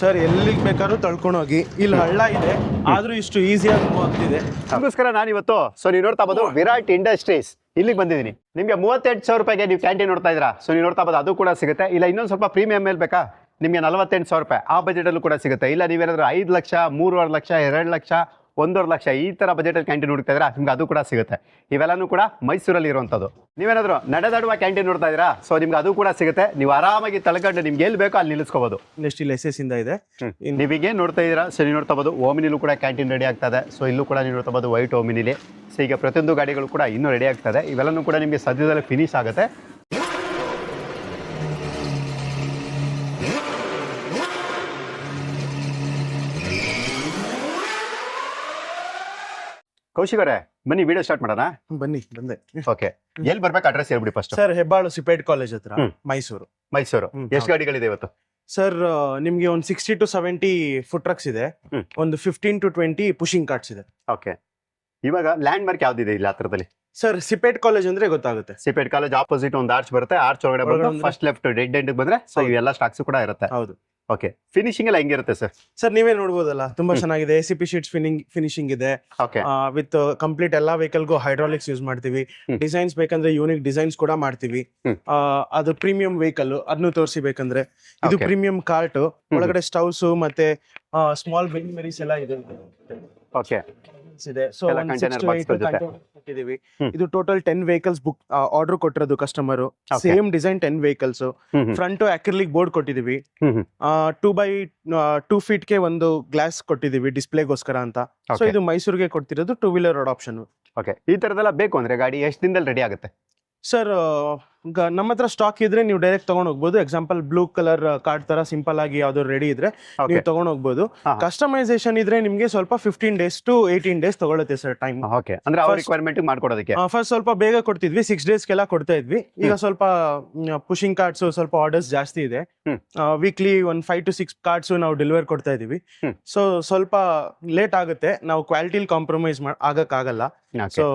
Sir ಎಲ್ಲಿಗೆ ಬೇಕಾದ್ರೂ ತಳ್ಕೊಂಡು ಹೋಗಿ. ಇಲ್ಲಿ ಹಳ್ಳ ಇದೆ ಆದ್ರೂ ಇಷ್ಟು ಈಸಿಯಾಗಿ ಮೂವ್ ಆಗ್ತಿದೆ. ಅದಕ್ಕೋಸ್ಕರ ನಾನು ಇವತ್ತು ನೀವು ನೋಡ್ತಾ ಬೋದು ವಿರಾಟ್ ಇಂಡಸ್ಟ್ರೀಸ್ ಇಲ್ಲಿಗೆ ಬಂದಿದ್ದೀನಿ. ನಿಮಗೆ 38,000 ರೂಪಾಯಿಗೆ ನೀವು ಕ್ಯಾಂಟೀನ್ ನೋಡ್ತಾ ಇದ್ದೀರಾ. ಸೊ ನೀವು ನೋಡ್ತಾ ಬೋದು ಅದು ಕೂಡ ಸಿಗುತ್ತೆ. ಇಲ್ಲ ಇನ್ನೊಂದು ಸ್ವಲ್ಪ ಪ್ರೀಮಿಯಂ ಮೇಲೆ ಬೇಕಾ ನಿಮಗೆ 48,000 ರೂಪಾಯಿ ಆ ಬಜೆಟಲ್ಲೂ ಕೂಡ ಸಿಗುತ್ತೆ. ಇಲ್ಲ ನೀವೇನಾದ್ರೂ 5 ಲಕ್ಷ 3.5 ಲಕ್ಷ 2 ಲಕ್ಷ 1.5 ಲಕ್ಷ ಈ ಥರ ಬಜೆಟಲ್ಲಿ ಕ್ಯಾಂಟೀನ್ ನೋಡ್ತಾ ಇದ್ದೀರಾ ನಿಮ್ಗೆ ಅದು ಕೂಡ ಸಿಗುತ್ತೆ. ಇವೆಲ್ಲನೂ ಕೂಡ ಮೈಸೂರಲ್ಲಿ ಇರುವಂಥದ್ದು. ನೀವೇನಾದರೂ ನಡೆದಾಡುವ ಕ್ಯಾಂಟೀನ್ ನೋಡ್ತಾ ಇದ್ದೀರಾ ಸೊ ನಿಮ್ಗೆ ಅದು ಕೂಡ ಸಿಗುತ್ತೆ. ನೀವು ಆರಾಮಾಗಿ ತಳ್ಕೊಂಡು ನಿಮ್ಗೆ ಎಲ್ಲಿ ಬೇಕೋ ಅಲ್ಲಿ ನಿಲ್ಲಿಸ್ಕೋಬಹುದು. ನೆಕ್ಸ್ಟ್ ಇಲ್ಲಿ SS ಇಂದ ಇದೆ. ನೀವೀಗ ನೋಡ್ತಾ ಇದ್ದೀರಾ. ಸೊ ನೀವು ನೋಡ್ತಾ ಬೋದು ಓಮಿನಿಲೂ ಕೂಡ ಕ್ಯಾಂಟೀನ್ ರೆಡಿ ಆಗ್ತದೆ. ಸೊ ಇಲ್ಲೂ ಕೂಡ ನೀವು ನೋಡ್ತಾ ಬೋದು ವೈಟ್ ಓಮಿನಿಲಿ. ಸೊ ಈಗ ಪ್ರತಿಯೊಂದು ಗಾಡಿಗಳು ಕೂಡ ಇನ್ನೂ ರೆಡಿ ಆಗ್ತದೆ. ಇವೆಲ್ಲನೂ ಕೂಡ ನಿಮಗೆ ಸದ್ಯದಲ್ಲೇ ಫಿನಿಶ್ ಆಗುತ್ತೆ. ಕೌಶಿಕ್ ಅವರೇ ಬನ್ನಿ ವಿಡಿಯೋ ಸ್ಟಾರ್ಟ್ ಮಾಡೋಣ. ಬನ್ನಿ ಬಂದೆ. ಓಕೆ, ಎಲ್ಲಿ ಬರ್ಬೇಕು ಅಡ್ರೆಸ್ ಹೇಳ್ಬಿಡಿ ಫಸ್ಟ್. ಸರ್ ಹೆಬ್ಬಾಳು ಸಿಪೇಟ್ ಕಾಲೇಜ್ ಹತ್ರ ಮೈಸೂರು. ಮೈಸೂರು. ಎಷ್ಟು ಗಾಡಿಗಳಿದೆ ಇವತ್ತು? ಸರ್ ನಿಮ್ಗೆ ಒಂದು 60 to 70 ಫುಡ್ ಟ್ರಕ್ಸ್ ಇದೆ. ಒಂದು 15 to 20 ಪುಷಿಂಗ್ ಕಾರ್ಟ್ಸ್ ಇದೆ. ಓಕೆ, ಇವಾಗ ಲ್ಯಾಂಡ್ ಮಾರ್ಕ್ ಯಾವ್ದಿದೆ ಇಲ್ಲ ಹತ್ರದಲ್ಲಿ? ಸರ್ ಸಿಪೇಟ್ ಕಾಲೇಜ್ ಅಂದ್ರೆ ಗೊತ್ತಾಗುತ್ತೆ. ಸಿಪೇಟ್ ಕಾಲೇಜ್ ಆಪೋಸಿಟ್ ಒಂದು ಆರ್ಚ್ ಬರುತ್ತೆ. ಆರ್ಚ್ ಒಳಗಡೆ ಬಂದು ಫಸ್ಟ್ ಲೆಫ್ಟ್ ಡೆಡ್ ಎಂಡ್ ಬಂದ್ರೆ ಸೊ ಇವೆಲ್ಲ ಸ್ಟಾಕ್ಸ್ ಕೂಡ ಇರುತ್ತೆ. ಹೌದು. ಓಕೆ, ಫಿನಿಶಿಂಗ್ ಎಲ್ಲ ಹೆಂಗಿರುತ್ತೆ ಸರ್? ಸರ್ ನೀವೇ ನೋಡ್ಬೋದಲ್ಲ ತುಂಬಾ ಚೆನ್ನಾಗಿದೆ. ACP ಶೀಟ್ಸ್ ಫಿನಿಶಿಂಗ್ ಇದೆ. ಓಕೆ, ವಿತ್ ಕಂಪ್ಲೀಟ್ ಎಲ್ಲಾ ವೆಹಿಕಲ್ಗೂ ಹೈಡ್ರಾಲಿಕ್ಸ್ ಯೂಸ್ ಮಾಡ್ತೀವಿ. ಡಿಸೈನ್ಸ್ ಬೇಕಂದ್ರೆ ಯೂನಿಕ್ ಡಿಸೈನ್ಸ್ ಕೂಡ ಮಾಡ್ತೀವಿ. ಅದು ಪ್ರೀಮಿಯಂ ವೆಹಿಕಲ್ ಅದನ್ನು ತೋರಿಸಿ ಬೇಕಂದ್ರೆ ಇದು ಪ್ರೀಮಿಯಂ ಕಾರ್ಟ್. ಒಳಗಡೆ ಸ್ಟವ್ಸ್ ಮತ್ತೆ ಸ್ಮಾಲ್ ಬೆಂಚ್ ಮೆರೀಸ್ ಎಲ್ಲ ಇದೆ. ಓಕೆ ಇದೆ. ಸೊ ಕೊಟ್ಟಿದೀವಿ. ಇದು ಟೋಟಲ್ 10 ವೆಹಿಕಲ್ಸ್ ಬುಕ್ ಆರ್ಡರ್ ಕೊಟ್ಟಿರೋದು customer. Same design 10 vehicles. Front acrylic board ಕೊಟ್ಟಿದೀವಿ. 2x2 ಫೀಟ್ ಗೆ ಒಂದು ಗ್ಲಾಸ್ ಕೊಟ್ಟಿದೀವಿ ಡಿಸ್ಪ್ಲೇಗೋಸ್ಕರ ಅಂತ. ಸೊ ಇದು ಮೈಸೂರಿಗೆ ಕೊಡ್ತಿರೋದು 2 ವೀಲರ್ ರೋಡ್ ಆಪ್ಷನ್. ಓಕೆ, ಈ ತರದೆಲ್ಲ ಬೇಕು ಅಂದ್ರೆ ಗಾಡಿ ಎಷ್ಟು ದಿನದಲ್ಲಿ ರೆಡಿ ಆಗುತ್ತೆ? ಸರ್ ನಮ್ಮ ಹತ್ರ ಸ್ಟಾಕ್ ಇದ್ರೆ ನೀವು ಡೈರೆಕ್ಟ್ ತಗೊಂಡ್ ಹೋಗ್ಬೋದು. ಎಕ್ಸಾಂಪಲ್ ಬ್ಲೂ ಕಲರ್ ಕಾರ್ಡ್ ತರ ಸಿಂಪಲ್ ಆಗಿ ಯಾವ್ದು ರೆಡಿ ಇದ್ರೆ ನೀವು ತಗೊಂಡ್ ಹೋಗ್ಬೋದು. ಕಸ್ಟಮೈಸೇಷನ್ ಇದ್ರೆ ನಿಮ್ಗೆ ಸ್ವಲ್ಪ 15 days to 18 days ತಗೊಳುತ್ತೆ ಸರ್ ಟೈಮ್. ಓಕೆ, ಅಂದ್ರೆ ಅವ್ರ ರಿಕ್ವೈರ್ಮೆಂಟ್ ಮಾಡ್ಕೊಡೋದಕ್ಕೆ ಫಸ್ಟ್ ಸ್ವಲ್ಪ ಬೇಗ ಕೊಡ್ತಿದ್ವಿ, 6 daysಗೆಲ್ಲ ಕೊಡ್ತಾ ಇದ್ವಿ. ಈಗ ಸ್ವಲ್ಪ ಪುಷಿಂಗ್ ಕಾರ್ಡ್ಸ್ ಸ್ವಲ್ಪ ಆರ್ಡರ್ಸ್ ಜಾಸ್ತಿ ಇದೆ. ವೀಕ್ಲಿ ಒಂದು 5 to 6 ಕಾರ್ಡ್ಸ್ ನಾವು ಡೆಲಿವರ್ ಕೊಡ್ತಾ ಇದೀವಿ. ಸೊ ಸ್ವಲ್ಪ ಲೇಟ್ ಆಗುತ್ತೆ. ನಾವು ಕ್ವಾಲಿಟಿಲಿ ಕಾಂಪ್ರಮೈಸ್ ಆಗಕ್ಕಾಗಲ್ಲ. ಸೊ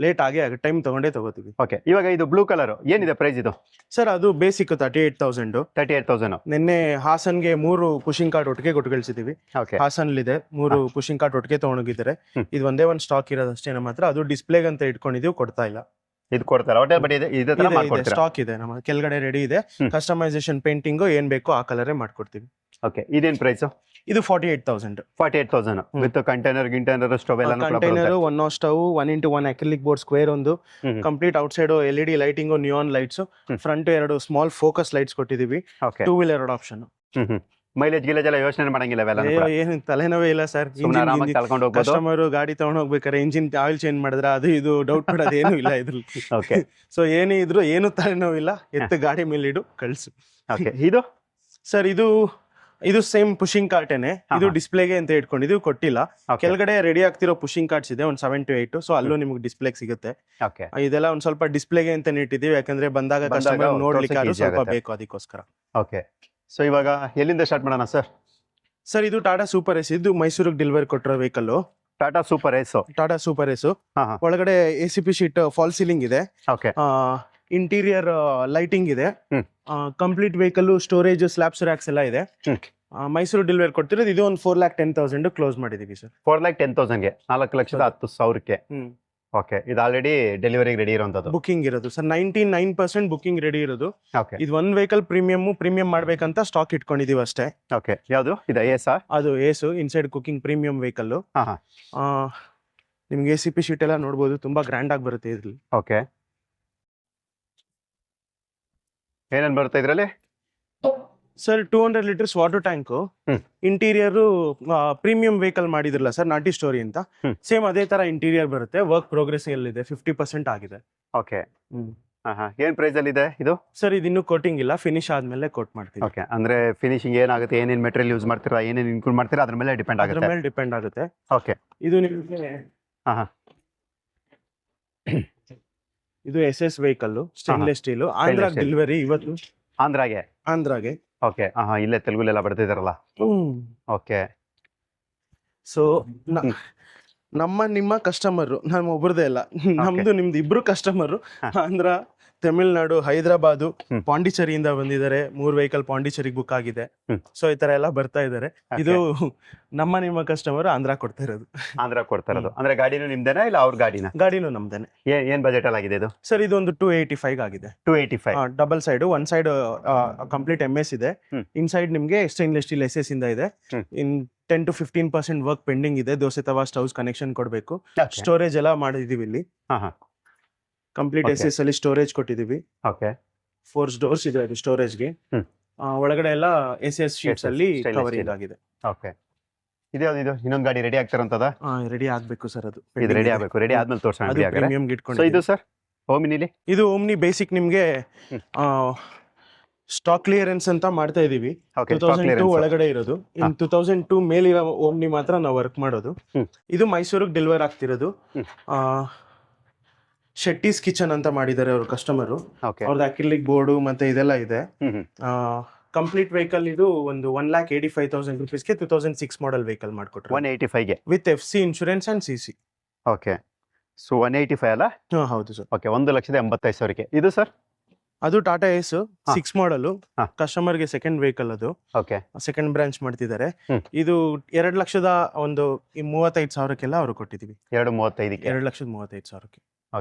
ಲೇಟ್ ಆಗಿ ಟೈಮ್ ತಗೊಂಡೇ ತಗೋತೀವಿ. ಓಕೆ, ಇವಾಗ ಇದು ಬ್ಲೂ ಕಲರ್ ಏನಿದೆ ಪ್ರೈಸ್ ಇದು? ಸರ್ ಅದು ಬೇಸಿಕ್ 38,000. 38,000. ನಿನ್ನೆ ಹಾಸನ್ಗೆ 3 ಪುಷಿಂಗ್ ಕಾರ್ಟ್ ಒಟ್ಟಿಗೆ ಕೊಟ್ಟು ಕಳಿಸಿದೀವಿ. ಹಾಸನ್ಲಿದೆ 3 ಪುಷಿಂಗ್ ಕಾರ್ಟ್ ಒಟ್ಟಿಗೆ ತಗೊಂಡೋಗಿದ್ದಾರೆ. ಇದು ಒಂದೇ ಒಂದು ಸ್ಟಾಕ್ ಇರೋದಷ್ಟೇ ನಮ್ಮ ಹತ್ರ. ಅದು ಡಿಸ್ಪ್ಲೇಗ್ ಅಂತ ಇಟ್ಕೊಂಡಿದೀವಿ, ಕೊಡ್ತಾ ಇಲ್ಲ. ಇದು ಕೊಡ್ತಾರೆ ಹೋಟೆಲ್ ಬಟ್ ಇದೆ ಸ್ಟಾಕ್ ಇದೆ ನಮ್ಮ ಕೆಳಗಡೆ ರೆಡಿ ಇದೆ. ಕಸ್ಟಮೈಸೇಷನ್ ಪೇಂಟಿಂಗ್ ಏನ್ ಬೇಕೋ ಆ ಕಲರೇ ಮಾಡ್ಕೊಡ್ತೀವಿ. ಓಕೆ, ಇದೇನ್ ಪ್ರೈಸ್? ಇದು 48,000. 48,000 ವಿತ್ ಕಂಟೈನರ್ ಸ್ಟವ್ ಎಲ್ಲ container, one stove, 1x1 acrylic board square ಒಂದು, complete outside LED lighting, neon lights, front 2 small focus lights ಕೊಟ್ಟಿದೀವಿ. 2 ವೀಲರ್ ರೋಡ್ ಆಪ್ಷನ್. ಮೈಲೇಜ್ ಗಿಲೇಜ್ ಎಲ್ಲ ಯೋಚನೆ ಮಾಡಂಗಿಲ್ಲ. ಏನು ತಲೆನೋವೇ ಇಲ್ಲ ಸರ್. ಕಸ್ಟಮರ್ ಗಾಡಿ ತಗೊಂಡ್ ಹೋಗ್ಬೇಕಾದ್ರೆ ಇಂಜಿನ್ ಆಯಿಲ್ ಚೇಂಜ್ ಮಾಡಿದ್ರೆ ಅದು ಇದು ಡೌಟ್ ಪಡೋದು ಏನು ಇಲ್ಲ ಇದ್ರಲ್ಲಿ. ಓಕೆ, ಸೊ ಏನೇ ಇದ್ರು ಏನು ತಲೆನೋವಿಲ್ಲ. ಎತ್ತು ಗಾಡಿ ಮೇಲೆ ಇಡು ಕಳ್ಸು. ಓಕೆ, ಇದು ಸರ್ ಇದು ಸೇಮ್ ಪುಷಿಂಗ್ ಕಾರ್ಟೇನೆ. ಇದು ಡಿಸ್ಪ್ಲೇಗೆ ಅಂತ ಇಟ್ಕೊಂಡಿದ್ದೀವಿ, ಕೊಟ್ಟಿಲ್ಲ. ಕೆಳಗಡೆ ರೆಡಿ ಆಗ್ತಿರೋ ಪುಷಿಂಗ್ ಕಾರ್ಡ್ಸ್ ಇದೆ ಒಂದು 7 to 8. ಸೊ ಅಲ್ಲೂ ನಿಮ್ಗೆ ಡಿಸ್ಪ್ಲೇ ಸಿಗುತ್ತೆ. ಇದೆಲ್ಲ ಒಂದ್ ಸ್ವಲ್ಪ ಡಿಸ್ಪ್ಲೇಗೆ ಅಂತ ಇಟ್ಟಿದ್ದೀವಿ, ಯಾಕಂದ್ರೆ ಬಂದಾಗ ಕಸ್ಟಮರ್ ನೋಡ್ಲಿಕ್ಕೆ ಸ್ವಲ್ಪ ಬೇಕು ಅದಕ್ಕೋಸ್ಕರ. ಓಕೆ, ಸೊ ಇವಾಗ ಎಲ್ಲಿಂದ ಸ್ಟಾರ್ಟ್ ಮಾಡೋಣ ಸರ್? ಸರ್ ಇದು ಟಾಟಾ ಸೂಪರ್ ಏಸ್. ಇದು ಮೈಸೂರಿಗೆ ಡೆಲಿವರಿ ಕೊಟ್ಟಿರೋ ವೆಹಿಕಲ್. ಟಾಟಾ ಸೂಪರ್ ಏಸ್. ಒಳಗಡೆ ACP ಶೀಟ್ ಫಾಲ್ ಸೀಲಿಂಗ್ ಇದೆ. ಇಂಟೀರಿಯರ್ ಲೈಟಿಂಗ್ ಇದೆ. ಕಂಪ್ಲೀಟ್ ವೆಹಿಕಲ್ ಸ್ಟೋರೇಜ್ ಸ್ಲಾಬ್ಸ್ ರ್ಯಾಕ್ಸ್ ಎಲ್ಲ ಇದೆ. ಮೈಸೂರು ಡೆಲಿವರಿ ಕೊಡ್ತಿರೋದು. ಇದು ಒಂದು 4,10,000 ಕ್ಲೋಸ್ ಮಾಡಿದೀವಿ ಸರ್. 4,10,000ಗೆ 4,10,000. ಓಕೆ, ಇದು ಆಲ್ರೆಡಿ ಡೆಲಿವರಿ ರೆಡಿ ಇರೋಂಥದ್ದು. ಬುಕಿಂಗ್ ಇರೋದು ಸರ್ 99% ಬುಕಿಂಗ್ ರೆಡಿ ಇರೋದು. ಇದು ಒಂದು ವೆಹಿಕಲ್ ಪ್ರೀಮಿಯಂ ಮಾಡ್ಬೇಕಂತ ಸ್ಟಾಕ್ ಇಟ್ಕೊಂಡಿದೀವಿ ಅಷ್ಟೇ. ಓಕೆ, ಯಾವುದು ಇದು? ಅದು ಏಸು ಇನ್ಸೈಡ್ ಕುಕಿಂಗ್ ಪ್ರೀಮಿಯಂ ವೆಹಿಕಲ್. ನಿಮ್ಗೆ ACP ಶೀಟ್ ಎಲ್ಲ ನೋಡ್ಬೋದು, ತುಂಬಾ ಗ್ರ್ಯಾಂಡ್ ಆಗಿ ಬರುತ್ತೆ ಇದ್ರಲ್ಲಿ. ಓಕೆ, ಏನೇನ್ ಬರುತ್ತೆ ಇದ್ರಲ್ಲಿ? Sir 200 litres water tank. Interior premium vehicle ಮಾಡಿದ್ರಲ್ಲ ಸರ್, ನಾಟಿ ಸ್ಟೋರಿ ಅಂತ. ಸೇಮ್ ಅದೇ ತರ ಇಂಟೀರಿಯರ್ ಬರುತ್ತೆ. ವರ್ಕ್ ಪ್ರೋಗ್ರೆಸ್ ಇದೆ, 50% ಆಗಿದೆ. ಓಕೆ, ಏನ್ ಪ್ರೈಸ್ ಅಲ್ಲಿ ಇದೆ ಇದು? ಸರ್ ಇದು ಇನ್ನೂ ಕೋಟಿಂಗ್ ಇಲ್ಲ, ಫಿನಿಶ್ ಆದ್ಮೇಲೆ ಕೋಟ್ ಮಾಡ್ತೀವಿ. ಓಕೆ, ಅಂದ್ರೆ ಫಿನಿಶಿಂಗ್ ಏನಾಗುತ್ತೆ, ಏನೇನ್ ಮೆಟೀರಿಯಲ್ ಯೂಸ್ ಮಾಡ್ತೀರಾ, ಏನೇನ್ ಇನ್ಕ್ಲೂಡ್ ಮಾಡ್ತೀರಾ ಅದ್ರ ಮೇಲೆ ಡಿಪೆಂಡ್ ಆಗುತ್ತೆ. ಓಕೆ, ಇದು ನಿಮಗೆ ಇದು SS vehicle, stainless steel. Andhra delivery ಇವತ್ತು. ಆಂಧ್ರಾಗೆ. ಓಕೆ, ಇಲ್ಲೇ ತೆಲುಗುಲೆಲ್ಲ ಬರ್ತಿದಾರಲ್ಲ. ಓಕೆ, ಸೊ ನಿಮ್ಮ ಕಸ್ಟಮರ್ ನಮ್ಮ ಒಬ್ರದೇ ಇಲ್ಲ, ನಮ್ದು ನಿಮ್ದು ಇಬ್ರು ಕಸ್ಟಮರ್. ಆಂಧ್ರ, ತಮಿಳ್ನಾಡು, ಹೈದರಾಬಾದ್, ಪಾಂಡಿಚೇರಿಯಿಂದ ಬಂದಿದ್ದಾರೆ. 3 ವೆಹಿಕಲ್ ಪಾಂಡಿಚೇರಿಗೆ ಬುಕ್ ಆಗಿದೆ. ಸೊ ಈ ತರ ಎಲ್ಲ ಬರ್ತಾ ಇದಾರೆ. ಇದು ನಿಮ್ಮ ಕಸ್ಟಮರ್ ಆಂಧ್ರ ಕೊಡ್ತಾ ಇರೋದು. ಆಂಧ್ರ ಕೊಡ್ತಾ ಇರೋದು ಅಂದ್ರೆ ಗಾಡಿನೂ ನಿಮ್ದೇನಾ ಇಲ್ಲ ಅವ್ರ ಗಾಡಿನ? ಗಾಡಿನೂ ನಮ್ದೇನೆ. ಏನ್ ಬಜೆಟ್ ಅಲ್ಲಿ ಆಗಿದೆ ಇದು ಸರ್? ಇದು ಒಂದು 285 ಆಗಿದೆ. 285 double side, one side complete MS ಇದೆ. ಇನ್ಸೈಡ್ ನಿಮ್ಗೆ ಸ್ಟೈನ್ಲೆಸ್ ಸ್ಟೀಲ್ SS ಇಂದ ಇದೆ. ಇನ್ 10 to 15% ವರ್ಕ್ ಪೆಂಡಿಂಗ್ ಇದೆ. ದೋಸೆ ತವಾ ಸ್ಟವ್ಸ್ ಕನೆಕ್ಷನ್ ಕೊಡಬೇಕು. ಸ್ಟೋರೇಜ್ ಎಲ್ಲ ಮಾಡಿದೀವಿ ಇಲ್ಲಿ. ಕಂಪ್ಲೀಟ್ SS ಅಲ್ಲಿ ಸ್ಟೋರೇಜ್ ಕೊಟ್ಟಿದೀವಿ. 4 ಡೋರ್ಸ್ ಇದೆ ಅದು ಸ್ಟೋರೇಜ್ಗೆ. ಒಳಗಡೆ ಎಲ್ಲ SS ಶೀಟ್ಸ್ ಅಲ್ಲಿ ಕವರಿಂಗ್ ಆಗಿದೆ. ಇದು ಇನ್ನೊಂದು ಗಾಡಿ ರೆಡಿ ಆಗ್ತಾರಂತದ? ರೆಡಿ ಆಗ್ಬೇಕು ಸರ್. ಅದು ಇದು ರೆಡಿ ಆಗಬೇಕು. ರೆಡಿ ಆದ್ಮೇಲೆ ತೋರಿಸೋಣ. ಪ್ರೀಮಿಯಂ ಇಟ್ಕೊಂಡು. ಇದು ಸರ್ ಓಮಿನಿಲಿ, ಇದು ಓಮ್ನಿ ಬೇಸಿಕ್ ನಿಮ್ಗೆ ಸ್ಟಾಕ್ ಕ್ಲಿಯರೆನ್ಸ್ ಅಂತ ಮಾಡ್ತಾ ಇದೀವಿ. 2002 ಒಳಗಡೆ ಇರೋದು. ಇನ್ 2002 ಮೇಲಿರೋ ಓಮ್ನಿ ಮಾತ್ರ ನಾವು ವರ್ಕ್ ಮಾಡೋದು. ಇದು ಮೈಸೂರಿಗೆ ಡೆಲಿವರ್ ಆಗ್ತಿರೋದು. ಶೆಟ್ಟೀಸ್ ಕಿಚನ್ ಅಂತ ಮಾಡಿದ್ದಾರೆ ಅವ್ರ ಕಸ್ಟಮರ್. ಅವ್ರದ್ದು ಅಕ್ರಿಲಿಕ್ ಬೋರ್ಡು ಮತ್ತೆ ಇದೆಲ್ಲ ಇದೆ. ಕಂಪ್ಲೀಟ್ ವೆಹಿಕಲ್ ಇದು ಒಂದು 1,85,000 ರೂಪೀಸ್ಗೆ 2006 ಮಾಡೆಲ್ ವೆಹಿಕಲ್ ಮಾಡ್ಕೊಟ್ರು. 185ಗೆ with FC insurance and CC. So 185 ಅಲ್ಲ? ಹೌದು ಸರ್. 1,85,000ಗೆ. ಇದು ಸರ್? ಅದು ಟಾಟಾ ಏಸ್ 6 ಮಾಡೆಲ್. ಕಸ್ಟಮರ್ಗೆ ಸೆಕೆಂಡ್ ವೆಹಿಕಲ್ ಅದು. ಸೆಕೆಂಡ್ ಬ್ರಾಂಚ್ ಮಾಡ್ತಿದ್ದಾರೆ. ಇದು 2,35,000ಕ್ಕೆಲ್ಲ ಅವ್ರು ಕೊಟ್ಟಿದೀವಿ. 2,35,000ಕ್ಕೆ.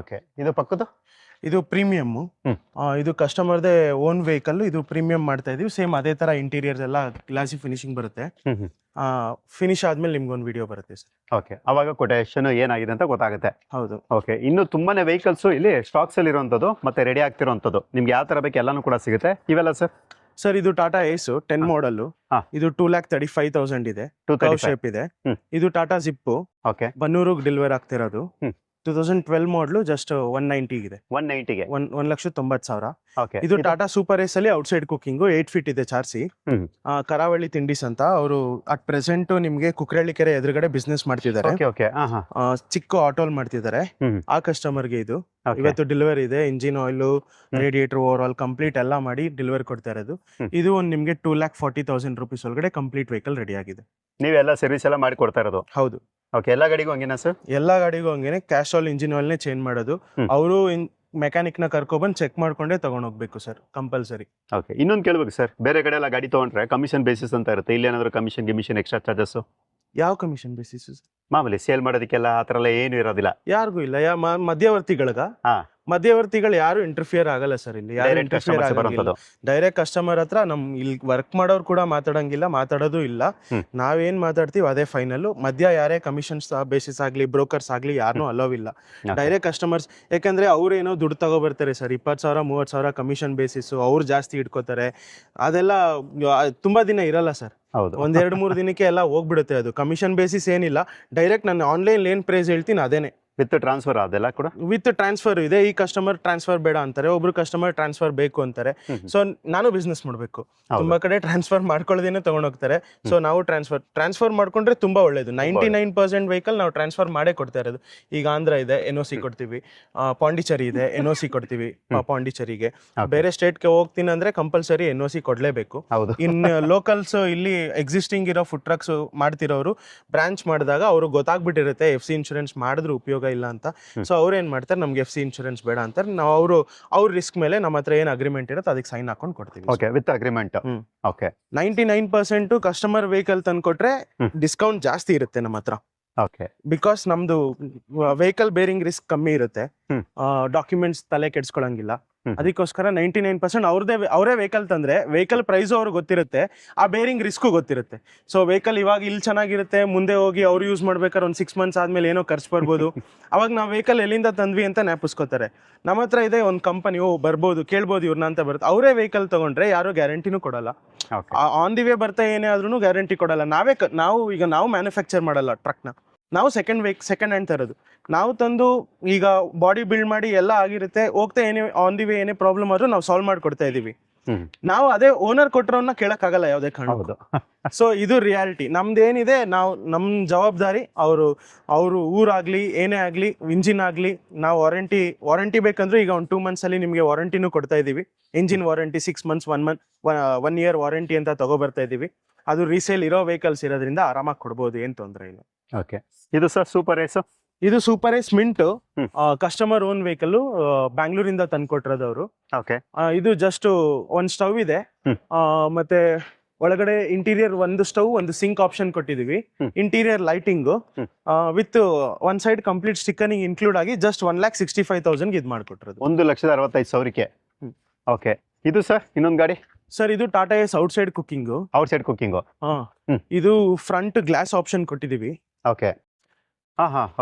ಇದು ಪಕ್ಕದ್ದು ಇದು ಪ್ರೀಮಿಯಮ್. ಇದು ಕಸ್ಟಮರ್ದೇ ಓನ್ ವೆಹಿಕಲ್. ಇದು ಪ್ರೀಮಿಯಂ ಮಾಡ್ತಾ ಇದೀವಿ. ಸೇಮ್ ಅದೇ ತರ ಇಂಟೀರಿಯರ್ಸ್ ಎಲ್ಲ ಗ್ಲಾಸಿ ಫಿನಿಶಿಂಗ್ ಬರುತ್ತೆ. ಫಿನಿಶ್ ಆದ್ಮೇಲೆ ನಿಮ್ಗೊಂದು ವಿಡಿಯೋ ಬರುತ್ತೆ ಸರ್. ಅವಾಗ ಕೊಟೇಶನ್ ಏನಾಗಿದೆ ಅಂತ ಗೊತ್ತಾಗುತ್ತೆ. ಹೌದು. ಇನ್ನು ತುಂಬಾನೇ ವೆಹಿಕಲ್ಸ್ ಇಲ್ಲಿ ಸ್ಟಾಕ್ಸ್ ಅಲ್ಲಿ ಇರುವಂತದ್ದು ಮತ್ತೆ ರೆಡಿ ಆಗ್ತಿರುವಂತದ್ದು. ನಿಮ್ಗೆ ಯಾವ ತರ ಬೇಕು ಎಲ್ಲಾನು ಕೂಡ ಸಿಗುತ್ತೆ. ಇವೆಲ್ಲ ಸರ್? ಸರ್ ಇದು ಟಾಟಾ ಏಸ್ 10 ಮಾಡೆಲ್. ಇದು 2,35,000 ಇದೆ. ಶೇಪ್ ಇದೆ. ಇದು ಟಾಟಾ ಜಿಪ್ ಬನ್ನೂರಿಗೆ ಡೆಲಿವರ್ ಆಗ್ತಿರೋದು. 2012 ಮಾಡಲು ಜಸ್ಟ್ 190 ಇದೆ. 190ಗೆ 1,90,000. ಇದು ಟಾಟಾ ಸೂಪರ್ ಏಸ್ ಅಲ್ಲಿ ಔಟ್ಸೈಡ್ ಕುಕಿಂಗ್ 8 ಫೀಟ್ ಇದೆ ಚಾರ್ಸಿ. ಕರಾವಳಿ ತಿಂಡಿಸ್ ಅಂತ ಅವರು ಅಟ್ ಪ್ರೆಸೆಂಟ್ ನಿಮ್ಗೆ ಕುಕ್ರಳ್ಳಿ ಕೆರೆ ಎದುರುಗಡೆ ಬಿಸ್ನೆಸ್ ಮಾಡ್ತಿದ್ದಾರೆ. ಚಿಕ್ಕ ಆಟೋಲ್ ಮಾಡ್ತಿದ್ದಾರೆ. ಆ ಕಸ್ಟಮರ್ಗೆ ಇದು ಇವತ್ತು ಡೆಲಿವರಿ ಇದೆ. Engine oil, radiator, over all complete ಎಲ್ಲ ಮಾಡಿ ಡೆಲಿವರಿ ಕೊಡ್ತಾ ಇರೋದು. ಇದು ಒಂದು ನಿಮ್ಗೆ 2,40,000 ರೂಪೀಸ್ ಒಳಗಡೆ ಕಂಪ್ಲೀಟ್ ವೆಹಿಕಲ್ ರೆಡಿ ಆಗಿದೆ. ನೀವೆಲ್ಲ ಸರ್ವಿಸ್ ಎಲ್ಲ ಮಾಡಿ ಕೊಡ್ತಾ ಇರೋದು? ಹೌದು. ಎಲ್ಲ ಗಾಡಿಗೂ ಹಂಗೇನಾ ಸರ್? ಎಲ್ಲಾ ಗಾಡಿಗೂ ಹಂಗೇನೆ. ಕ್ಯಾಶ್ ಆಲ್ ಇಂಜಿನ್ ಆಯಿಲ್ನೇ ಚೇಂಜ್ ಮಾಡೋದು. ಅವರು ಮೆಕ್ಯಾನಿಕ್ ನ ಕರ್ಕೊಬಂದು ಚೆಕ್ ಮಾಡ್ಕೊಂಡೇ ತಗೊಂಡ್ ಹೋಗ್ಬೇಕು ಸರ್, ಕಂಪಲ್ಸರಿ. ಇನ್ನೊಂದು ಕೇಳ್ಬೇಕು ಸರ್, ಬೇರೆ ಕಡೆ ಎಲ್ಲ ಗಾಡಿ ತಗೊಂಡ್ರೆ ಕಮಿಷನ್ ಬೇಸಿಸ್ ಅಂತ ಇರುತ್ತೆ. ಇಲ್ಲಿ ಏನಾದ್ರು ಕಮಿಷನ್ ಎಕ್ಸ್ಟ್ರಾ ಚಾರ್ಜಸ್? ಯಾವ ಕಮಿಷನ್ ಬೇಸಿಸ್? ಮಾಮೂಲಿ ಸೇಲ್ ಮಾಡೋದಕ್ಕೆಲ್ಲ ಆತರ ಎಲ್ಲ ಏನು ಇರೋದಿಲ್ಲ. ಯಾರಿಗೂ ಇಲ್ಲ. ಮಧ್ಯವರ್ತಿಗಳು ಯಾರು ಇಂಟರ್ಫಿಯರ್ ಆಗಲ್ಲ ಸರ್. ಇಲ್ಲಿ ಯಾರು ಇಂಟರ್ಫಿಯರ್ ಆಗಲ್ಲ. ಡೈರೆಕ್ಟ್ ಕಸ್ಟಮರ್ ಹತ್ರ ನಮ್ ಇಲ್ಲಿ ವರ್ಕ್ ಮಾಡೋರು ಕೂಡ ಮಾತಾಡಂಗಿಲ್ಲ, ಮಾತಾಡೋದು ಇಲ್ಲ. ನಾವೇನ್ ಮಾತಾಡ್ತೀವಿ ಅದೇ ಫೈನಲ್. ಮಧ್ಯ ಯಾರೇ ಕಮಿಷನ್ ಬೇಸಿಸ್ ಆಗ್ಲಿ, ಬ್ರೋಕರ್ಸ್ ಆಗ್ಲಿ ಯಾರನ್ನೂ ಅಲೋವ್ ಇಲ್ಲ. ಡೈರೆಕ್ಟ್ ಕಸ್ಟಮರ್ಸ್, ಯಾಕಂದ್ರೆ ಅವ್ರೇನೋ ದುಡ್ಡು ತಗೋಬರ್ತಾರೆ ಸರ್. 20,000 30,000 ಕಮಿಷನ್ ಬೇಸಿಸ್ ಅವ್ರು ಜಾಸ್ತಿ ಇಟ್ಕೋತಾರೆ. ಅದೆಲ್ಲ ತುಂಬಾ ದಿನ ಇರಲ್ಲ ಸರ್. ಒಂದ್ 2-3 ದಿನಕ್ಕೆ ಎಲ್ಲ ಹೋಗ್ಬಿಡುತ್ತೆ ಅದು. ಕಮಿಷನ್ ಬೇಸಿಸ್ ಏನಿಲ್ಲ. ಡೈರೆಕ್ಟ್ ನಾನು ಆನ್ಲೈನ್ ಏನ್ ಪ್ರೈಸ್ ಹೇಳ್ತೀನಿ ಅದೇನೆ. ವಿತ್ ಟ್ರಾನ್ಸ್ಫರ್ ಅದೆಲ್ಲ ಕೂಡ ವಿತ್ ಟ್ರಾನ್ಸ್ಫರ್ ಇದೆ. ಈ ಕಸ್ಟಮರ್ ಟ್ರಾನ್ಸ್ಫರ್ ಬೇಡ ಅಂತಾರೆ, ಒಬ್ರು ಕಸ್ಟಮರ್ ಟ್ರಾನ್ಸ್ಫರ್ ಬೇಕು ಅಂತಾರೆ. ಸೊ ನಾನು ಬಿಸ್ನೆಸ್ ಮಾಡಬೇಕು. ತುಂಬಾ ಕಡೆ ಟ್ರಾನ್ಸ್ಫರ್ ಮಾಡ್ಕೊಳ್ಳೋದೇನೆ ತಗೊಂಡೋಗ್ತಾರೆ. ಸೊ ನಾವು ಟ್ರಾನ್ಸ್ಫರ್ ಮಾಡ್ಕೊಂಡ್ರೆ ತುಂಬಾ ಒಳ್ಳೇದು. 99% ವೆಹಿಕಲ್ ನಾವು ಟ್ರಾನ್ಸ್ಫರ್ ಮಾಡೇ ಕೊಡ್ತಾ ಇರೋದು. ಈಗ ಆಂಧ್ರ ಇದೆ, NOC ಕೊಡ್ತೀವಿ. ಪಾಂಡಿಚೇರಿ ಇದೆ, NOC ಕೊಡ್ತೀವಿ ಪಾಂಡಿಚೇರಿಗೆ. ಬೇರೆ ಸ್ಟೇಟ್ಗೆ ಹೋಗ್ತೀನಿ ಅಂದ್ರೆ ಕಂಪಲ್ಸರಿ NOC ಕೊಡ್ಲೇಬೇಕು. ಇನ್ನು ಲೋಕಲ್ಸ್ ಇಲ್ಲಿ ಎಕ್ಸಿಸ್ಟಿಂಗ್ ಇರೋ ಫುಡ್ ಟ್ರಕ್ಸ್ ಮಾಡ್ತಿರೋರು ಬ್ರಾಂಚ್ ಮಾಡಿದಾಗ ಅವ್ರು ಗೊತ್ತಾಗ್ಬಿಟ್ಟಿರುತ್ತೆ FC ಇನ್ಶೂರೆನ್ಸ್ ಮಾಡಿದ್ರೆ ಉಪಯೋಗ ಇಲ್ಲ ಅಂತ. ಸೊ ಅವ್ರು ಏನ್ ಮಾಡ್ತಾರೆ, ನಮ್ಗೆ FC ಇನ್ಶೂರೆನ್ಸ್ ಬೇಡ ಅಂತಾರೆ. ನಾವು ಅವ್ರ ರಿಸ್ಕ್ ಮೇಲೆ ನಮ್ಮ ಹತ್ರ ಏನ್ ಅಗ್ರಿಮೆಂಟ್ ಇರುತ್ತೆ ಅದಕ್ಕೆ ಸೈನ್ ಹಾಕೊಂಡು ಕೊಡ್ತೀವಿ. With agreement. 99% ಕಸ್ಟಮರ್ ವೆಹಿಕಲ್ ತಂದ್ಕೊಟ್ರೆ ಡಿಸ್ಕೌಂಟ್ ಜಾಸ್ತಿ ಇರುತ್ತೆ ನಮ್ಮ ಹತ್ರ. ಬಿಕಾಸ್ ನಮ್ದು ವೆಹಿಕಲ್ ಬೇರಿಂಗ್ ರಿಸ್ಕ್ ಕಮ್ಮಿ ಇರುತ್ತೆ. ಡಾಕ್ಯುಮೆಂಟ್ಸ್ ತಲೆ ಕೆಡ್ಸ್ಕೊಳಂಗಿಲ್ಲ. ಅದಕ್ಕೋಸ್ಕರ 99% ಅವರೇ ವೆಹಿಕಲ್ ತಂದ್ರೆ ವೆಹಿಕಲ್ ಪ್ರೈಸು ಅವ್ರಿಗೆ ಗೊತ್ತಿರುತ್ತೆ, ಆ ಬೇರಿಂಗ್ ರಿಸ್ಕು ಗೊತ್ತಿರುತ್ತೆ. ಸೊ ವೆಹಿಕಲ್ ಇವಾಗ ಇಲ್ಲಿ ಚೆನ್ನಾಗಿರುತ್ತೆ, ಮುಂದೆ ಹೋಗಿ ಅವ್ರು ಯೂಸ್ ಮಾಡ್ಬೇಕಾದ್ರೆ ಒಂದು 6 ಮಂತ್ಸ್ ಆದ್ಮೇಲೆ ಏನೋ ಖರ್ಚು ಬರ್ಬೋದು. ಅವಾಗ ನಾವು ವೆಹಿಕಲ್ ಎಲ್ಲಿಂದ ತಂದ್ವಿ ಅಂತ ನ್ಯಾಪಿಸ್ಕೋತಾರೆ. ನಮ್ಮ ಹತ್ರ ಇದೆ ಒಂದು ಕಂಪನಿ, ಬರ್ಬೋದು ಕೇಳ್ಬೋದು ಇವ್ರನ್ನ ಅಂತ ಬರುತ್ತೆ. ಅವರೇ ವೆಹಿಕಲ್ ತಗೊಂಡ್ರೆ ಯಾರು ಗ್ಯಾರಂಟಿನೂ ಕೊಡಲ್ಲ. ಆನ್ ದಿ ವೇ ಬರ್ತಾ ಏನೇ ಆದ್ರೂ ಗ್ಯಾರಂಟಿ ಕೊಡಲ್ಲ. ನಾವು ಮ್ಯಾನುಫ್ಯಾಕ್ಚರ್ ಮಾಡಲ್ಲ ಟ್ರಕ್ನ. ನಾವು ಸೆಕೆಂಡ್ ಹ್ಯಾಂಡ್ ತರೋದು. ನಾವು ತಂದು ಈಗ ಬಾಡಿ ಬಿಲ್ಡ್ ಮಾಡಿ ಎಲ್ಲ ಆಗಿರುತ್ತೆ, ಹೋಗ್ತಾ ಏನೇ ಆನ್ ದಿ ವೇ ಏನೇ ಪ್ರಾಬ್ಲಮ್ ಆದ್ರೂ ನಾವು ಸಾಲ್ವ್ ಮಾಡ್ಕೊಡ್ತಾ ಇದೀವಿ. ನಾವು ಅದೇ ಓನರ್ ಕೊಟ್ಟರವ್ನ ಕೇಳಕ್ಕಾಗಲ್ಲ ಯಾವುದೇ ಕಾರಣಕ್ಕೂ. ಸೊ ಇದು ರಿಯಾಲಿಟಿ ನಮ್ದೇನಿದೆ. ನಮ್ ಜವಾಬ್ದಾರಿ ಅವರು ಊರಾಗ್ಲಿ ಏನೇ ಆಗ್ಲಿ, ಇಂಜಿನ್ ಆಗ್ಲಿ, ನಾವು ವಾರಂಟಿ ಬೇಕಂದ್ರೆ ಈಗ ಒಂದು 2 months ಅಲ್ಲಿ ನಿಮ್ಗೆ ವಾರಂಟಿನೂ ಕೊಡ್ತಾ ಇದೀವಿ. Engine warranty 6 months, 1 year warranty ಅಂತ ತಗೋಬರ್ತಾ ಇದೀವಿ. ಅದು ರೀಸೇಲ್ ಇರೋ ವೆಹಿಕಲ್ಸ್ ಇರೋದ್ರಿಂದ ಆರಾಮಾಗಿ ಕೊಡ್ಬೋದು, ಏನ್ ತೊಂದರೆ ಇಲ್ಲ. ಓಕೆ ಇದು ಸರ್ ಸೂಪರ್ ರೇಸು. ಇದು ಸೂಪರ್ ಏಸ್ ಮಿಂಟ್ ಹ್ಮ್. ಕಸ್ಟಮರ್ ಓನ್ ವೆಹಿಕಲ್ ಬ್ಯಾಂಗ್ಳೂರಿಂದ ತಂದ್ಕೊಟ್ಟಿರೋದವ್ರು. ಓಕೆ ಇದು ಜಸ್ಟ್ ಒಂದ್ ಸ್ಟವ್ ಇದೆ, ಹ್ಮ್. ಮತ್ತೆ ಒಳಗಡೆ ಇಂಟೀರಿಯರ್ ಒಂದು ಸ್ಟವ್ ಒಂದು ಸಿಂಕ್ ಆಪ್ಷನ್ ಕೊಟ್ಟಿದೀವಿ. ಹ್ಮ್. ಇಂಟೀರಿಯರ್ ಲೈಟಿಂಗ್ ಹ್ಮ್. ವಿತ್ ಒನ್ ಸೈಡ್ ಕಂಪ್ಲೀಟ್ ಸ್ಟಿಕ್ಕರಿಂಗ್ ಇನ್ಕ್ಲೂಡ್ ಆಗಿ ಜಸ್ಟ್ 1,65,000 ಇದು ಮಾಡ್ಕೊಟ್ಟಿರೋದು. 1,65,000ಕ್ಕೆ. ಹ್ಮ್. ಓಕೆ ಇದು ಸರ್ ಇನ್ನೊಂದು ಗಾಡಿ ಸರ್ ಇದು Tata Ace outside cooking. Outside cooking. ಹ್ಮ್. ಇದು ಫ್ರಂಟ್ ಗ್ಲಾಸ್ ಆಪ್ಷನ್ ಕೊಟ್ಟಿದೀವಿ. Okay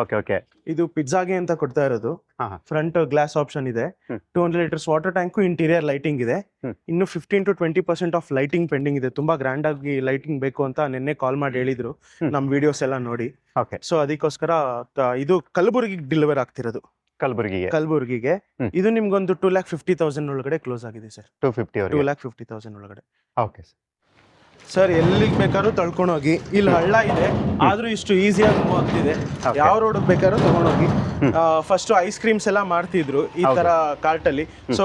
okay okay. ಇದು ಪಿಜ್ಜಾಗೆ ಅಂತ ಕೊಡ್ತಾ ಇರೋದು. ಹಾ. ಫ್ರಂಟ್ ಗ್ಲಾಸ್ ಆಪ್ಷನ್ ಇದೆ. ಹ್ಮ್. 200 litres water tank, interior lighting ಇದೆ. ಹ್ಮ್. ಇನ್ನು 15 to 20% ಆಫ್ ಲೈಟಿಂಗ್ ಪೆಂಡಿಂಗ್ ಇದೆ. ತುಂಬಾ ಗ್ರ್ಯಾಂಡ್ ಆಗಿ ಲೈಟಿಂಗ್ ಬೇಕು ಅಂತ ನಿನ್ನೆ ಕಾಲ್ ಮಾಡಿ ಹೇಳಿದ್ರು ಹ್ಮ್. ನಮ್ ವಿಡಿಯೋಸ್ ಎಲ್ಲ ನೋಡಿ. ಓಕೆ ಸೊ ಅದಕ್ಕೋಸ್ಕರ ಇದು ಕಲಬುರಗಿಗೆ ಡೆಲಿವರ್ ಆಗ್ತಿರೋದು. ಕಲಬುರಗಿಗೆ ಹ್ಮ್. ಇದು ನಿಮ್ಗೊಂದು 2,50,000 ಒಳಗಡೆ ಕ್ಲೋಸ್ ಆಗಿದೆ ಸರ್. 250 2,50,000 ಒಳಗಡೆ. ಓಕೆ ಸರ್ ಎಲ್ಲಿಗೆ ಬೇಕಾದ್ರೂ ತಳ್ಕೊಂಡೋಗಿ. ಇಲ್ಲಿ ಹಳ್ಳ ಇದೆ ಆದ್ರೂ ಇಷ್ಟು ಈಸಿಯಾಗಿ ಮೂವ್ ಆಗ್ತಿದೆ. Okay. ಯಾವ ರೋಡ್ ಬೇಕಾದ್ರೂ ತಗೊಂಡೋಗಿ. ಹ್ಮ್. ಫಸ್ಟ್ ಐಸ್ ಕ್ರೀಮ್ಸ್ ಎಲ್ಲ ಮಾಡ್ತಿದ್ರು ಈ ತರ ಕಾರ್ಟ್ ಅಲ್ಲಿ. ಸೊ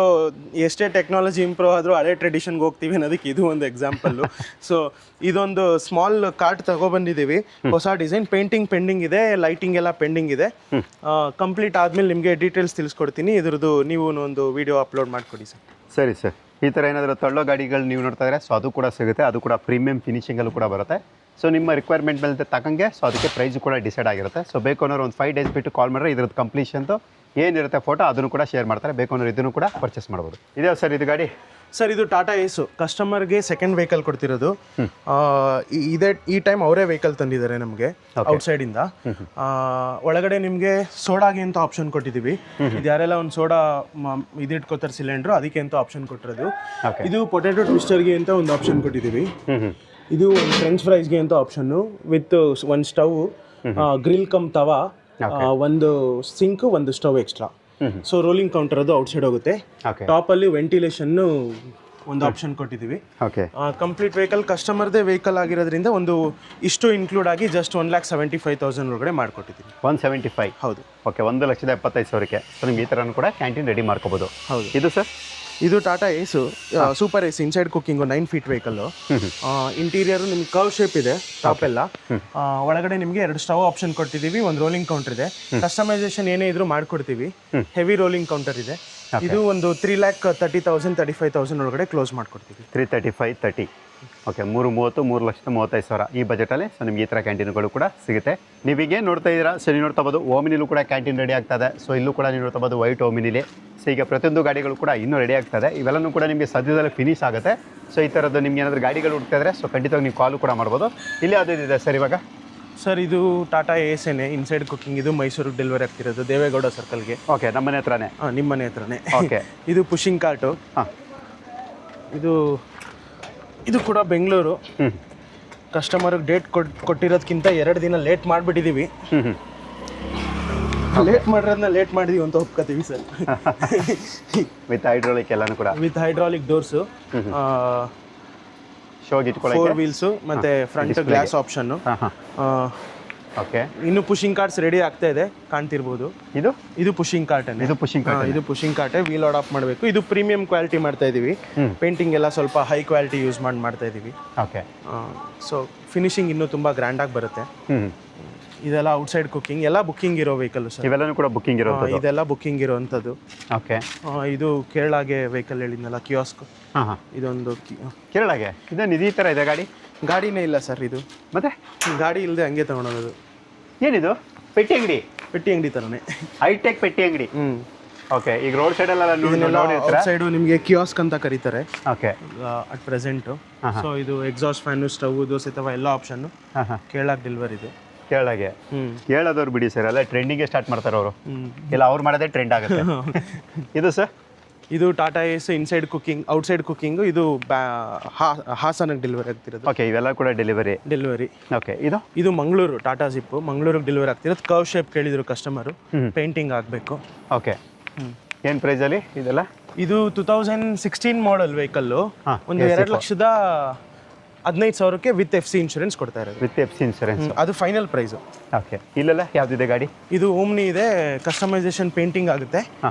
ಎಷ್ಟೇ ಟೆಕ್ನಾಲಜಿ ಇಂಪ್ರೂವ್ ಆದ್ರೂ ಹಳೆ ಟ್ರೆಡಿಷನ್ಗೆ ಹೋಗ್ತೀವಿ ಅನ್ನೋದಕ್ಕೆ ಇದು ಒಂದು ಎಕ್ಸಾಂಪಲ್. ಸೊ ಇದೊಂದು ಸ್ಮಾಲ್ ಕಾರ್ಟ್ ತಗೊಬಂದಿದ್ದೀವಿ. ಹೊಸ ಡಿಸೈನ್, ಪೇಂಟಿಂಗ್ ಪೆಂಡಿಂಗ್ ಇದೆ, ಲೈಟಿಂಗ್ ಎಲ್ಲ ಪೆಂಡಿಂಗ್ ಇದೆ. ಕಂಪ್ಲೀಟ್ ಆದ್ಮೇಲೆ ನಿಮಗೆ ಡೀಟೇಲ್ಸ್ ತಿಳಿಸ್ಕೊಡ್ತೀನಿ. ಇದ್ರದ್ದು ನೀವು ಒಂದು ವಿಡಿಯೋ ಅಪ್ಲೋಡ್ ಮಾಡಿಕೊಡಿ ಸರ್. ಸರಿ ಸರ್. ಈ ಥರ ಏನಾದರೂ ತಳ್ಳೋ ಗಾಡಿಗಳು ನೀವು ನೋಡ್ತಾ ಇದ್ರೆ ಸೊ ಅದು ಕೂಡ ಸಿಗುತ್ತೆ. ಅದು ಕೂಡ ಪ್ರೀಮಿಯಂ ಫಿನಿಶಿಂಗಲ್ಲೂ ಕೂಡ ಬರುತ್ತೆ. ಸೊ ನಿಮ್ಮ ರಿಕ್ವೈರ್ಮೆಂಟ್ ಮೇಲೆ ತಕ್ಕಂಗೆ ಸೊ ಅದಕ್ಕೆ ಪ್ರೈಸ್ ಕೂಡ ಡಿಸೈಡ್ ಆಗಿರುತ್ತೆ. ಸೊ ಬೇಕು ಅನ್ನೋರು ಒಂದು 5 ಡೇಸ್ ಬಿಟ್ಟು ಕಾಲ್ ಮಾಡಿದ್ರೆ ಇದ್ರದ್ದು ಕಂಪ್ಲೀಷನ್ದು ಏನಿರುತ್ತೆ ಫೋಟೋ ಅದನ್ನು ಕೂಡ ಶೇರ್ ಮಾಡ್ತಾರೆ. ಬೇಕು ಅನ್ನೋರು ಇದನ್ನು ಕೂಡ ಪರ್ಚೇಸ್ ಮಾಡ್ಬೋದು. ಇದೆ ಸರ್ ಇದು ಗಾಡಿ. ಸರ್ ಇದು ಟಾಟಾ ಏಸು ಕಸ್ಟಮರ್ಗೆ ಸೆಕೆಂಡ್ ವೆಹಿಕಲ್ ಕೊಡ್ತಿರೋದು. ಈ ಟೈಮ್ ಅವರೇ ವೆಹಿಕಲ್ ತಂದಿದ್ದಾರೆ ನಮಗೆ ಔಟ್ಸೈಡಿಂದ. ಒಳಗಡೆ ನಿಮಗೆ ಸೋಡಾಗೆ ಅಂತ ಆಪ್ಷನ್ ಕೊಟ್ಟಿದ್ದೀವಿ. ಇದು ಯಾರೆಲ್ಲ ಒಂದು ಸೋಡಾ ಇದಿಟ್ಕೋತಾರೆ ಸಿಲಿಂಡ್ರು, ಅದಕ್ಕೆ ಅಂತ ಆಪ್ಷನ್ ಕೊಟ್ಟಿರೋದು. ಇದು ಪೊಟ್ಯಾಟೊ ಟ್ವಿಸ್ಟರ್ಗೆ ಅಂತ ಒಂದು ಆಪ್ಷನ್ ಕೊಟ್ಟಿದ್ದೀವಿ. ಇದು ಒಂದು ಫ್ರೆಂಚ್ ಫ್ರೈಸ್ಗೆ ಅಂತ ಆಪ್ಷನ್ನು ವಿತ್ ಒಂದು ಸ್ಟವ್, ಗ್ರಿಲ್ ಕಮ್ ತವಾ, ಒಂದು ಸಿಂಕ್, ಒಂದು stove extra. So rolling counter ಅದು ಔಟ್ಸೈಡ್ ಹೋಗುತ್ತೆ. ಟಾಪ್ ಅಲ್ಲಿ ವೆಂಟಿಲೇಷನ್ ಒಂದು ಆಪ್ಷನ್ ಕೊಟ್ಟಿದ್ದೀವಿ. ಕಂಪ್ಲೀಟ್ ವೆಹಿಕಲ್ ಕಸ್ಟಮರ್ದೇ ವೆಹಿಕಲ್ ಆಗಿರೋದ್ರಿಂದ ಒಂದು ಇಷ್ಟು ಇನ್ಕ್ಲೂಡ್ ಆಗಿ ಜಸ್ಟ್ 1,75,000 ಒಳಗಡೆ ಮಾಡ್ಕೊಟ್ಟಿದ್ದೀವಿ. 175. ಹೌದು. ಓಕೆ 1,75,000ಕ್ಕೆ. ಸೊ ನಿಮ್ಗೆ ಈ ಥರನೂ ಕೂಡ ಕ್ಯಾಂಟೀನ್ ರೆಡಿ ಮಾಡ್ಕೋಬೋದು. ಹೌದು. ಇದು ಸರ್ ಇದು Tata Ace super Ace inside cooking 9 feet vehicle. Interior ನಿಮ್ಗೆ ಕರ್ವ್ ಶೇಪ್ ಇದೆ ಟಾಪ್ ಎಲ್ಲ. ಒಳಗಡೆ ನಿಮಗೆ 2 ಸ್ಟವ್ ಆಪ್ಷನ್ ಕೊಟ್ಟಿದ್ದೀವಿ, ಒಂದು ರೋಲಿಂಗ್ ಕೌಂಟರ್ ಇದೆ. ಕಸ್ಟಮೈಸೇಷನ್ ಏನೇ ಇದ್ರೂ ಮಾಡ್ಕೊಡ್ತೀವಿ. ಹೆವಿ ರೋಲಿಂಗ್ ಕೌಂಟರ್ ಇದೆ. ಇದು ಒಂದು 3,30,000 35,000 ಒಳಗಡೆ ಕ್ಲೋಸ್ ಮಾಡ್ಕೊಡ್ತೀವಿ. 335 ಓಕೆ 330 3,35,000 ಈ ಬಜೆಟಲ್ಲಿ. ಸೊ ನಿಮ್ಗೆ ಈ ಥರ ಕ್ಯಾಂಟೀನ್ಗಳು ಕೂಡ ಸಿಗುತ್ತೆ. ನೀವೀಗ ನೋಡ್ತಾ ಇದ್ದೀರಾ. ಸೊ ನೀವು ನೋಡ್ತಾ ಬೋದು ಓಮಿನಿಲೂ ಕೂಡ ಕ್ಯಾಂಟೀನ್ ರೆಡಿ ಆಗ್ತದೆ. ಸೊ ಇಲ್ಲೂ ಕೂಡ ನೀವು ನೋಡ್ತಾ ಬೋದು ವೈಟ್ ಓಮಿನಿಲಿ. ಸೊ ಈಗ ಪ್ರತಿಯೊಂದು ಗಾಡಿಗಳು ಕೂಡ ಇನ್ನೂ ರೆಡಿ ಆಗ್ತದೆ. ಇವೆಲ್ಲನೂ ಕೂಡ ನಿಮಗೆ ಸದ್ಯದಲ್ಲೇ ಫಿನಿಶ್ ಆಗುತ್ತೆ. ಸೊ ಈ ಥರದ್ದು ನಿಮ್ಗೆ ಏನಾದರೂ ಗಾಡಿಗಳು ಹುಡ್ತಾ ಇದ್ರೆ ಸೊ ಖಂಡಿತವಾಗಿ ನೀವು ಕಾಲು ಕೂಡ ಮಾಡ್ಬೋದು. ಇಲ್ಲಿ ಯಾವುದಿದೆ ಸರ್ ಇವಾಗ? ಸರ್ ಇದು ಟಾಟಾ ಏಸೇನೆ ಇನ್ಸೈಡ್ ಕುಕ್ಕಿಂಗ್. ಇದು ಮೈಸೂರಿಗೆ ಡೆಲಿವರಿ ಆಗ್ತಿರೋದು ದೇವೇಗೌಡ ಸರ್ಕಲ್ಗೆ. ಓಕೆ ನಮ್ಮನೆ ಹತ್ರನೇ. ನಿಮ್ಮ ಮನೆ ಹತ್ರನೇ. ಓಕೆ ಇದು ಪುಷಿಂಗ್ ಕಾರ್ಟು. ಹಾಂ ಇದು ಕೂಡ ಬೆಂಗಳೂರು. ಕಸ್ಟಮರ್ಗೆ ಡೇಟ್ ಕೊಟ್ಟಿರೋದಕ್ಕಿಂತ 2 ದಿನ ಲೇಟ್ ಮಾಡಿಬಿಟ್ಟಿದ್ದೀವಿ. ಲೇಟ್ ಮಾಡಿರೋದನ್ನ ಲೇಟ್ ಮಾಡಿದೀವಿ ಅಂತ ಒಪ್ಕೋತೀವಿ ಸರ್. ವಿತ್ ಹೈಡ್ರಾಲಿಕ್ ಎಲ್ಲಾನು ಕೂಡ. ವಿತ್ ಹೈಡ್ರಾಲಿಕ್ ಡೋರ್ಸು, ಶೋಗೆ ಇಟ್ಕೊಳ್ಳೋಕೆ 4 ವೀಲ್ಸು ಮತ್ತೆ ಫ್ರಂಟ್ ಗ್ಲಾಸ್ ಆಪ್ಷನ್ನು. ಓಕೆ ಇನ್ನು ಪುಷಿಂಗ್ ಕಾರ್ಟ್ಸ್ ರೆಡಿ ಆಗ್ತಾ ಇದೆ, ಕಾಣ್ತಿರ್ಬೋದು. ಇದು ಪುಷಿಂಗ್ ಕಾರ್ಟ್. ಇದು ಪುಷಿಂಗ್ ಕಾರ್ಟೇ. ವೀಲ್ ಆಡ್ ಆಫ್ ಮಾಡಬೇಕು. ಇದು ಪ್ರೀಮಿಯಂ ಕ್ವಾಲಿಟಿ ಮಾಡ್ತಾ ಇದೀವಿ. ಪೇಂಟಿಂಗ್ ಎಲ್ಲ ಸ್ವಲ್ಪ ಹೈ ಕ್ವಾಲಿಟಿ ಯೂಸ್ ಮಾಡ್ತಾ ಇದೀವಿ. ಓಕೆ ಸೊ ಫಿನಿಶಿಂಗ್ ಇನ್ನೂ ತುಂಬಾ ಗ್ರ್ಯಾಂಡ್ ಆಗಿ ಬರುತ್ತೆ. ಇದೆಲ್ಲ ಔಟ್ಸೈಡ್ ಕುಕ್ಕಿಂಗ್, ಎಲ್ಲ ಬುಕ್ಕಿಂಗ್ ಇರೋ ವೆಹಿಕಲ್ ಸರ್. ಇವೆಲ್ಲನೂ ಕೂಡ ಬುಕ್ಕಿಂಗ್ ಇರೋದು. ಇದೆಲ್ಲ ಬುಕ್ಕಿಂಗ್ ಇರೋಂಥದ್ದು. ಓಕೆ ಇದು ಕೇರಳಗೆ ವೆಹಿಕಲ್ ಹೇಳಿದ್ನಲ್ಲ, ಕಿಯಾಸ್ಕ್. ಇದೊಂದು ಕೇರಳಗೆ ಇದನ್ನು ಈ ಥರ ಇದೆ ಗಾಡಿ? ಗಾಡಿನೇ ಇಲ್ಲ ಸರ್ ಇದು. ಮತ್ತೆ ಗಾಡಿ ಇಲ್ಲದೆ ಹಂಗೆ ತಗೊಂಡೋಗೋದು. ಏನಿದು? ಪೆಟ್ಟಿ ಅಂಗಡಿ? ಪೆಟ್ಟಿ ಅಂಗಡಿ ಥರನೇ, ಹೈಟೆಕ್ ಪೆಟ್ಟಿ ಅಂಗಡಿ. ಓಕೆ ಈಗ ರೋಡ್ ಸೈಡೆಲ್ಲ ಸೈಡು ನಿಮಗೆ ಕಿಯಾಸ್ಕ್ ಅಂತ ಕರೀತಾರೆ. Okay at present. ಸೊ ಇದು ಎಕ್ಸಾಸ್ಟ್ ಫ್ಯಾನು, ಸ್ಟವ್, ದೋಸೆ ತವ ಎಲ್ಲ ಆಪ್ಷನ್ನು ಕೇರಳಕ್ಕೆ ಡೆಲಿವರಿ ಇದೆ. ಕೇರಳಗೆ ಕೇಳೋದವ್ರು ಬಿಡಿ ಸರ್, ಎಲ್ಲ ಟ್ರೆಂಡಿಂಗ್ಗೆ ಸ್ಟಾರ್ಟ್ ಮಾಡ್ತಾರೆ ಅವರು. ಇಲ್ಲ ಅವ್ರು ಮಾಡೋದೇ ಟ್ರೆಂಡ್ ಆಗುತ್ತೆ. ಇದು ಸರ್ ಇದು ಟಾಟಾ ಏಸ್ ಇನ್ಸೈಡ್ ಕುಕ್ಕಿಂಗ್, ಔಟ್ಸೈಡ್ ಕುಕ್ಕಿಂಗ್. ಇದು ಹಾಸನಕ್ಕೆ ಡೆಲಿವರಿ ಆಗ್ತಿರೋದು. ಓಕೆ ಇವೆಲ್ಲ ಕೂಡ ಡೆಲಿವರಿ. ಓಕೆ ಇದು ಮಂಗಳೂರು ಟಾಟಾ ಜಿಪ್, ಮಂಗಳೂರಿಗೆ ಡೆಲಿವರಿ ಆಗ್ತಿರೋದು. ಕರ್ವ್ ಶೇಪ್ ಕೇಳಿದ್ರು ಕಸ್ಟಮರು, ಪೇಂಟಿಂಗ್ ಆಗಬೇಕು. ಓಕೆ ಏನು ಪ್ರೈಸಲ್ಲಿ ಇದೆಲ್ಲ? ಇದು 2016 ಮಾಡೆಲ್ ವೆಹಿಕಲ್ಲು. ಒಂದು 2,15,000ಕ್ಕೆ ವಿತ್ FC ಇನ್ಶೂರೆನ್ಸ್ ಕೊಡ್ತಾ ಇರೋದು. ವಿತ್ FC ಇನ್ಶೂರೆನ್ಸ್ ಅದು ಫೈನಲ್ ಪ್ರೈಸು. ಓಕೆ ಇಲ್ಲೆಲ್ಲ ಯಾವ್ದಿದೆ ಗಾಡಿ? ಇದು ಓಮ್ನಿ ಇದೆ, ಕಸ್ಟಮೈಸೇಷನ್ ಪೇಂಟಿಂಗ್ ಆಗುತ್ತೆ.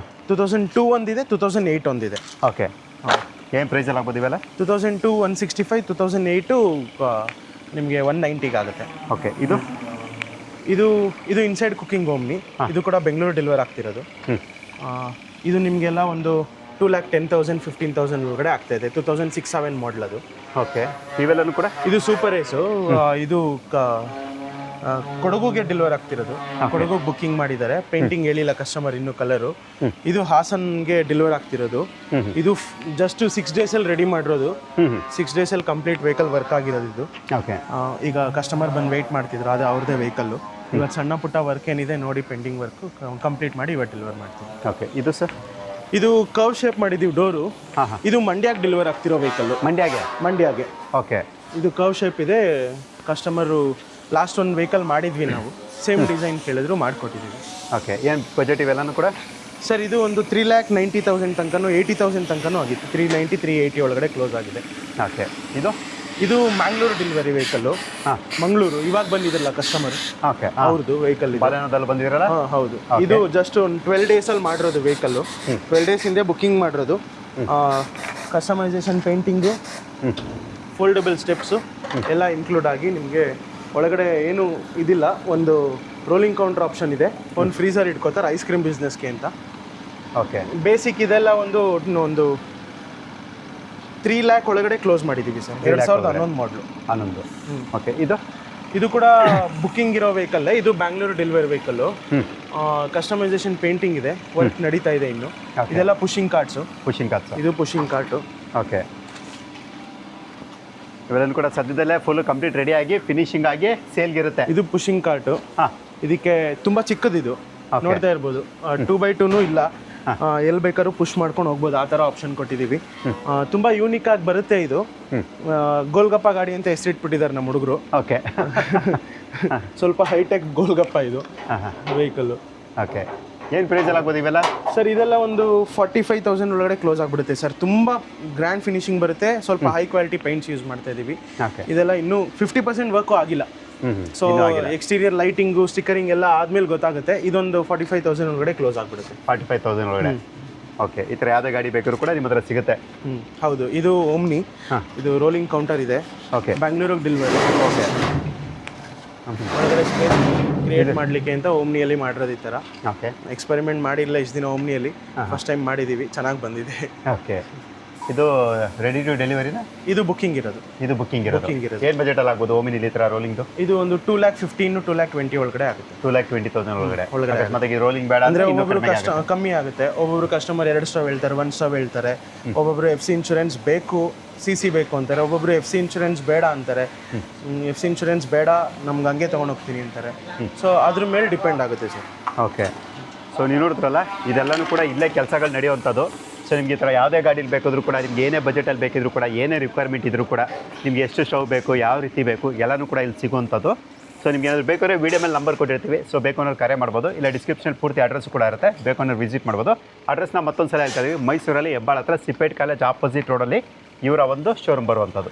2002 ಒಂದಿದೆ, 2008 ಒಂದಿದೆ. ಓಕೆ ಏನು ಪ್ರೈಸಲ್ಲಿ ಆಗ್ಬೋದು ಇವೆಲ್ಲ? 2002 165, 2008 ನಿಮಗೆ 190ಗೆ ಆಗುತ್ತೆ. ಓಕೆ ಇದು ಇದು ಇದು ಇನ್ಸೈಡ್ ಕುಕಿಂಗ್ ಓಮ್ನಿ. ಇದು ಕೂಡ ಬೆಂಗಳೂರು ಡೆಲಿವರ್ ಆಗ್ತಿರೋದು. ಇದು ನಿಮಗೆಲ್ಲ ಒಂದು 2,10,000 15,000 ಒಳಗಡೆ ಆಗ್ತಾ ಇದೆ. 2006-7 ಮಾಡಲ್ ಅದು. ಓಕೆ, ಇವೆಲ್ಲನೂ ಕೂಡ ಇದು ಸೂಪರ್ ಏಸು. ಇದು ಕೊಡಗುಗೆ ಡೆಲಿವರ್ ಆಗ್ತಿರೋದು. ಕೊಡಗು ಬುಕ್ಕಿಂಗ್ ಮಾಡಿದ್ದಾರೆ, ಪೇಂಟಿಂಗ್ ಹೇಳಿಲ್ಲ ಕಸ್ಟಮರ್ ಇನ್ನು ಕಲರು. ಇದು ಹಾಸನ್ಗೆ ಡೆಲಿವರ್ ಆಗ್ತಿರೋದು. ಇದು ಜಸ್ಟ್ 6 ಡೇಸಲ್ಲಿ ರೆಡಿ ಮಾಡಿರೋದು. 6 ಡೇಸಲ್ಲಿ ಕಂಪ್ಲೀಟ್ ವೆಹಿಕಲ್ ವರ್ಕ್ ಆಗಿರೋದು ಇದು. ಓಕೆ, ಈಗ ಕಸ್ಟಮರ್ ಬಂದು ವೆಯ್ಟ್ ಮಾಡ್ತಿದ್ರು, ಅದು ಅವ್ರದ್ದೇ ವೆಹಿಕಲ್ಲು. ಇವತ್ತು ಸಣ್ಣ ಪುಟ್ಟ ವರ್ಕ್ ಏನಿದೆ ನೋಡಿ ಪೆಂಡಿಂಗ್ ವರ್ಕ್ ಕಂಪ್ಲೀಟ್ ಮಾಡಿ ಇವತ್ತು ಡೆಲಿವರ್ ಮಾಡ್ತೀವಿ. ಓಕೆ, ಇದು ಸರ್ ಇದು ಕರ್ವ್ ಶೇಪ್ ಮಾಡಿದ್ದೀವಿ ಡೋರು. ಇದು ಮಂಡ್ಯಕ್ಕೆ ಡೆಲಿವರ್ ಆಗ್ತಿರೋ ವೆಹಿಕಲ್ಲು. ಮಂಡ್ಯಗೆ. ಓಕೆ, ಇದು ಕರ್ವ್ ಶೇಪ್ ಇದೆ. ಕಸ್ಟಮರು ಲಾಸ್ಟ್ ಒಂದು ವೆಹಿಕಲ್ ಮಾಡಿದ್ವಿ ನಾವು, ಸೇಮ್ ಡಿಸೈನ್ ಕೇಳಿದ್ರು ಮಾಡಿಕೊಟ್ಟಿದ್ದೀವಿ. ಓಕೆ, ಏನು ಬಜೆಟ್ ಇವೆಲ್ಲನೂ ಕೂಡ ಸರ್? ಇದು ಒಂದು 3,90,000 ತನಕನೂ 80,000 ತನಕನೂ ಆಗಿತ್ತು. 390 380 ಒಳಗಡೆ ಕ್ಲೋಸ್ ಆಗಿದೆ. ಓಕೆ, ಇದು ಮ್ಯಾಂಗ್ಳೂರು ಡೆಲಿವರಿ ವೆಹಿಕಲ್ಲು. ಮಂಗಳೂರು ಇವಾಗ ಬಂದಿದ್ರಲ್ಲ ಕಸ್ಟಮರ್, ಓಕೆ, ಅವ್ರದ್ದು ವೆಹಿಕಲ್ ಬಾಲೆನೋದಲ್ಲಿ ಬಂದಿರಲ್ಲ. ಹೌದು. ಇದು ಜಸ್ಟ್ ಒಂದು 12 ಡೇಸಲ್ಲಿ ಮಾಡಿರೋದು ವೆಹಿಕಲ್ಲು. 12 ಡೇಸ್ ಹಿಂದೆ ಬುಕ್ಕಿಂಗ್ ಮಾಡಿರೋದು. ಕಸ್ಟಮೈಸೇಷನ್, ಪೇಂಟಿಂಗು, ಫೋಲ್ಡಬಲ್ ಸ್ಟೆಪ್ಸು ಎಲ್ಲ ಇನ್ಕ್ಲೂಡ್ ಆಗಿ ನಿಮಗೆ ಒಳಗಡೆ ಏನು ಇದಿಲ್ಲ. ಒಂದು ರೋಲಿಂಗ್ ಕೌಂಟರ್ ಆಪ್ಷನ್ ಇದೆ, ಒಂದು ಫ್ರೀಸರ್ ಇಟ್ಕೋತಾರೆ ಐಸ್ ಕ್ರೀಮ್ ಬಿಸ್ನೆಸ್ಗೆ ಅಂತ. ಓಕೆ, ಬೇಸಿಕ್ ಇದೆಲ್ಲ ಒಂದು 3 lakh ಒಳಗಡೆ ಕ್ಲೋಸ್ ಮಾಡಿದ್ದೀವಿ ಸರ್. 2011 ಮಾಡಲು. 11. ಓಕೆ, ಇದು ಕೂಡ ಬುಕ್ಕಿಂಗ್ ಇರೋ ವೆಹಿಕಲ್. ಇದು Bangalore delivery vehicle. Customisation painting ಇದೆ, ವರ್ಕ್ ನಡೀತಾ ಇದೆ ಇನ್ನು. ಇದೆಲ್ಲ ಪುಷಿಂಗ್ ಕಾರ್ಟ್ಸು. ಇದು ಪುಷಿಂಗ್ ಕಾರ್ಟು. ಓಕೆ, ಇವೆಲ್ಲೂ ಕೂಡ ಸದ್ಯದಲ್ಲೇ ಫುಲ್ ಕಂಪ್ಲೀಟ್ ರೆಡಿ ಆಗಿ ಫಿನಿಶಿಂಗ್ ಆಗಿ ಸೇಲ್ಗೆ ಇರುತ್ತೆ. ಇದು ಪುಷಿಂಗ್ ಕಾರ್ಟು. ಇದಕ್ಕೆ ತುಂಬ ಚಿಕ್ಕದಿದು, ನೋಡ್ತಾ ಇರ್ಬೋದು. 2x2 ಇಲ್ಲ, ಎಲ್ಲಿ ಬೇಕಾದ್ರೂ ಪುಷ್ ಮಾಡ್ಕೊಂಡು ಹೋಗ್ಬೋದು, ಆ ಥರ ಆಪ್ಷನ್ ಕೊಟ್ಟಿದ್ದೀವಿ. ತುಂಬ ಯೂನಿಕ್ ಆಗಿ ಬರುತ್ತೆ ಇದು. ಗೋಲ್ಗಪ್ಪ ಗಾಡಿ ಅಂತ ಹೆಸರಿಟ್ಬಿಟ್ಟಿದ್ದಾರೆ ನಮ್ಮ ಹುಡುಗರು. ಓಕೆ, ಸ್ವಲ್ಪ ಹೈಟೆಕ್ ಗೋಲ್ಗಪ್ಪ ಇದು ವೆಹಿಕಲ್ಲು. ಓಕೆ, ಏನು ಪ್ರೈಸಲ್ಲಿ ಆಗ್ಬೋದು ಇವೆಲ್ಲ ಸರ್? ಇದೆಲ್ಲ ಒಂದು 45,000 ಒಳಗಡೆ ಕ್ಲೋಸ್ ಆಗಿಬಿಡುತ್ತೆ ಸರ್. ತುಂಬ ಗ್ರ್ಯಾಂಡ್ ಫಿನಿಶಿಂಗ್ ಬರುತ್ತೆ. ಸ್ವಲ್ಪ ಹೈ ಕ್ವಾಲಿಟಿ ಪೇಂಟ್ಸ್ ಯೂಸ್ ಮಾಡ್ತಾ ಇದ್ದೀವಿ. ಇದೆಲ್ಲ ಇನ್ನೂ 50% ವರ್ಕು ಆಗಿಲ್ಲ. ಸೊ ಎಕ್ಸ್ಟೀರಿಯರ್ ಲೈಟಿಂಗು, ಸ್ಟಿಕರಿಂಗ್ ಎಲ್ಲ ಆದ್ಮೇಲೆ ಗೊತ್ತಾಗುತ್ತೆ. ಇದೊಂದು 45,000 ಒಳಗಡೆ ಕ್ಲೋಸ್ ಆಗಿಬಿಡುತ್ತೆ. 45,000 ಒಳಗಡೆ. ಓಕೆ, ಈ ಥರ ಯಾವುದೇ ಗಾಡಿ ಬೇಕಾದ್ರೂ ಕೂಡ ನಿಮ್ಮ ಹತ್ರ ಸಿಗುತ್ತೆ. ಹೌದು. ಇದು ಓಮ್ನಿ. ಇದು ರೋಲಿಂಗ್ ಕೌಂಟರ್ ಇದೆ. ಓಕೆ, ಬ್ಯಾಂಗ್ಳೂರಿಗೆ ಡೆಲಿವರಿ. ಓಕೆ, ಒಳಗಡೆ ಸ್ಪೇಸ್ ಕ್ರಿಯೇಟ್ ಮಾಡಲಿಕ್ಕೆ ಅಂತ ಓಮ್ನಿಯಲ್ಲಿ ಮಾಡಿರೋದು ಈ ಥರ. ಓಕೆ, ಎಕ್ಸ್ಪೆರಿಮೆಂಟ್ ಮಾಡಿಲ್ಲ ಇಷ್ಟು ದಿನ ಓಮ್ನಿಯಲ್ಲಿ, ಫಸ್ಟ್ ಟೈಮ್ ಮಾಡಿದ್ದೀವಿ, ಚೆನ್ನಾಗಿ ಬಂದಿದೆ. ಓಕೆ, ಇದು ರೆಡಿ ಟು ಡೆಲಿವರಿನಾ? ಇದು ಬುಕ್ಕಿಂಗ್ ಇರೋದು. ಬುಕ್ಕಿಂಗ್ ಇರೋದು. ಏನು ಬಜೆಟಲ್ಲಿ ಆಗ್ಬೋದು ಓಮಿನಿಲಿ ಈ ಥರ ರೋಲಿಂಗ್ದು? ಇದು ಒಂದು 2,15,000 2,20,000 ಒಳಗಡೆ ಆಗುತ್ತೆ. 2,20,000 ಒಳಗಡೆ. ಮತ್ತೆ ಈ ರೋಲಿಂಗ್ ಬೇಡ ಅಂದರೆ ಒಬ್ಬೊಬ್ರು ಕಮ್ಮಿ ಆಗುತ್ತೆ. ಒಬ್ಬೊಬ್ರು ಕಸ್ಟಮರ್ 2 ಸ್ಟಾವ್ ಹೇಳ್ತಾರೆ, 1 ಸ್ಟಾವ್ ಹೇಳ್ತಾರೆ. ಒಬ್ಬೊಬ್ರು FC ಇನ್ಶೂರೆನ್ಸ್ ಬೇಕು, CC ಬೇಕು ಅಂತಾರೆ. ಒಬ್ಬೊಬ್ರು FC ಇನ್ಶೂರೆನ್ಸ್ ಬೇಡ ಅಂತಾರೆ. FC ಇನ್ಶೂರೆನ್ಸ್ ಬೇಡ, ನಮ್ಗೆ ಹಂಗೆ ತೊಗೊಂಡೋಗ್ತೀನಿ ಅಂತಾರೆ. ಸೊ ಅದ್ರ ಮೇಲೆ ಡಿಪೆಂಡ್ ಆಗುತ್ತೆ ಸರ್. ಓಕೆ, ಸೊ ನೀವು ನೋಡಿದ್ರಲ್ಲ, ಇದೆಲ್ಲನೂ ಕೂಡ ಇಲ್ಲೇ ಕೆಲಸಗಳು ನಡೆಯುವಂಥದ್ದು. ಸೊ ನಿಮಗೆ ಈ ಥರ ಯಾವುದೇ ಗಾಡೀಲಿ ಬೇಕಾದರೂ ಕೂಡ, ನಿಮ್ಗೆ ಏನೇ ಬಜೆಟಲ್ಲಿ ಬೇಕಿದ್ರೂ ಕೂಡ, ಏನೇ ರಿಕ್ವೈರ್ಮೆಂಟ್ ಇದ್ದರೂ ಕೂಡ, ನಿಮ್ಗೆ ಎಷ್ಟು ಸ್ಟವ್ ಬೇಕು, ಯಾವ ರೀತಿ ಬೇಕು, ಎಲ್ಲನೂ ಕೂಡ ಇಲ್ಲಿ ಸಿಗುವಂಥದ್ದು. ಸೊ ನಿಮ್ಗೆ ಏನಾದರೂ ಬೇಕಾದ್ರೆ ವಿಡಿಯೋ ಮೇಲೆ ನಂಬರ್ ಕೊಟ್ಟಿರ್ತೀವಿ. ಸೊ ಬೇಕು ಅನ್ನೋರು ಕರೆ ಮಾಡ್ಬೋದು, ಇಲ್ಲ ಡಿಸ್ಕ್ರಿಪ್ಷನ್ ಪೂರ್ತಿ ಅಡ್ರೆಸ್ ಕೂಡ ಇರುತ್ತೆ, ಬೇಕು ಅನ್ನೋರು ವಿಸಿಟ್ ಮಾಡ್ಬೋದು. ಅಡ್ರೆಸ್ನ ಮತ್ತೊಂದು ಸಲ ಹೇಳ್ತಾ ಇದ್ದೀವಿ, ಮೈಸೂರಲ್ಲಿ ಹೆಬ್ಬಾಳ ಹತ್ರ ಸಿಪೇಟ್ ಕಾಲೇಜ್ ಆಪೋಸಿಟ್ ರೋಡಲ್ಲಿ ಇವರ ಒಂದು ಶೋರೂಮ್ ಬರುವಂಥದ್ದು.